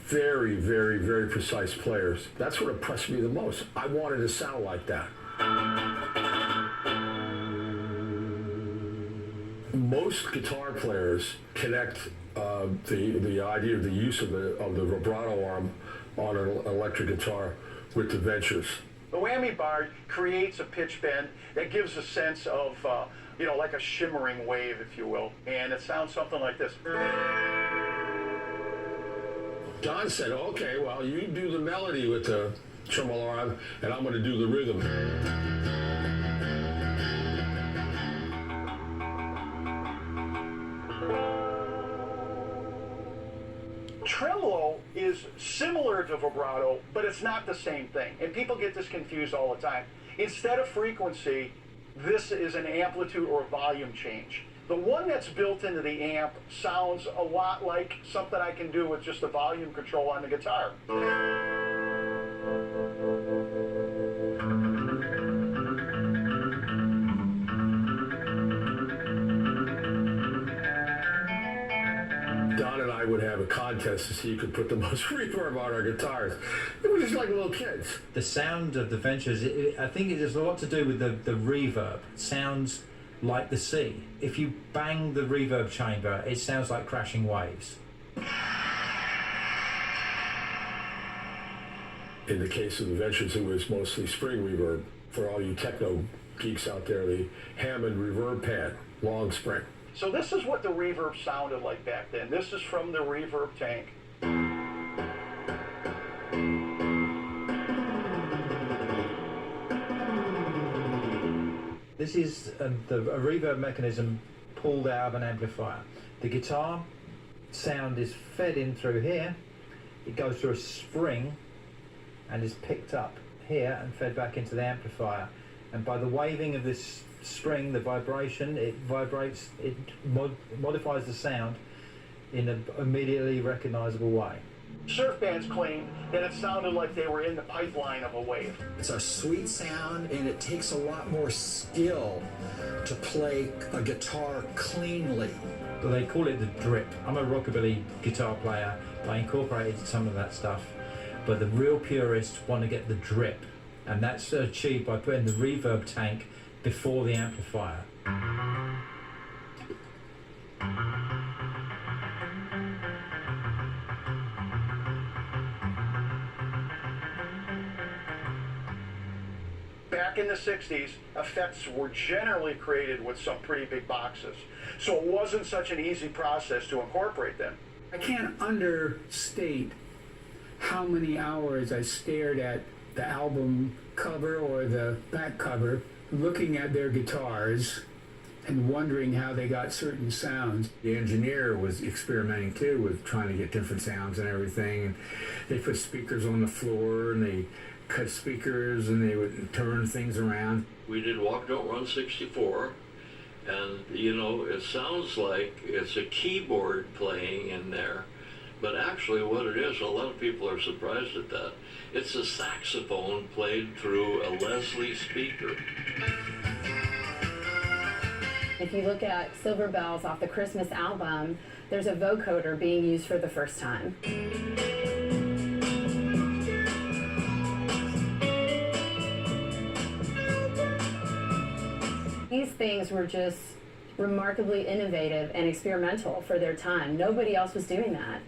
very, very, very precise players. That's what impressed me the most. I wanted to sound like that. Most guitar players connect the idea of the use of the vibrato arm on an electric guitar with the ventures. The whammy bar creates a pitch bend that gives a sense of, like a shimmering wave, if you will. And it sounds something like this. John said, okay, well, you do the melody with the tremolo arm, and I'm going to do the rhythm. Tremolo is similar to vibrato, but it's not the same thing. And people get this confused all the time. Instead of frequency, this is an amplitude or a volume change. The one that's built into the amp sounds a lot like something I can do with just the volume control on the guitar. Don and I would have a contest to see who could put the most reverb on our guitars. It was just like little kids. The sound of the Ventures, I think it has a lot to do with the reverb. It sounds like the sea. If you bang the reverb chamber, it sounds like crashing waves. In the case of the Ventures, it was mostly spring reverb. For all you techno geeks out there, the Hammond reverb pad, long spring. So this is what the reverb sounded like back then. This is from the reverb tank. This is a reverb mechanism pulled out of an amplifier. The guitar sound is fed in through here. It goes through a spring and is picked up here and fed back into the amplifier. And by the waving of this spring, the vibration, it vibrates, it modifies the sound in an immediately recognizable way. Surf bands claim that it sounded like they were in the pipeline of a wave. It's a sweet sound, and it takes a lot more skill to play a guitar cleanly. But they call it the drip. I'm a rockabilly guitar player. I incorporated some of that stuff. But the real purists want to get the drip. And that's achieved by putting the reverb tank before the amplifier. Back in the 60s, effects were generally created with some pretty big boxes. So it wasn't such an easy process to incorporate them. I can't understate how many hours I stared at the album cover or the back cover, looking at their guitars and wondering how they got certain sounds. The engineer was experimenting too with trying to get different sounds and everything. And they put speakers on the floor and they cut speakers and they would turn things around. We did Walk Don't Run 64, and it sounds like it's a keyboard playing in there, but actually what it is, a lot of people are surprised at that. It's a saxophone played through a Leslie speaker. If you look at Silver Bells off the Christmas album, there's a vocoder being used for the first time. These things were just remarkably innovative and experimental for their time. Nobody else was doing that.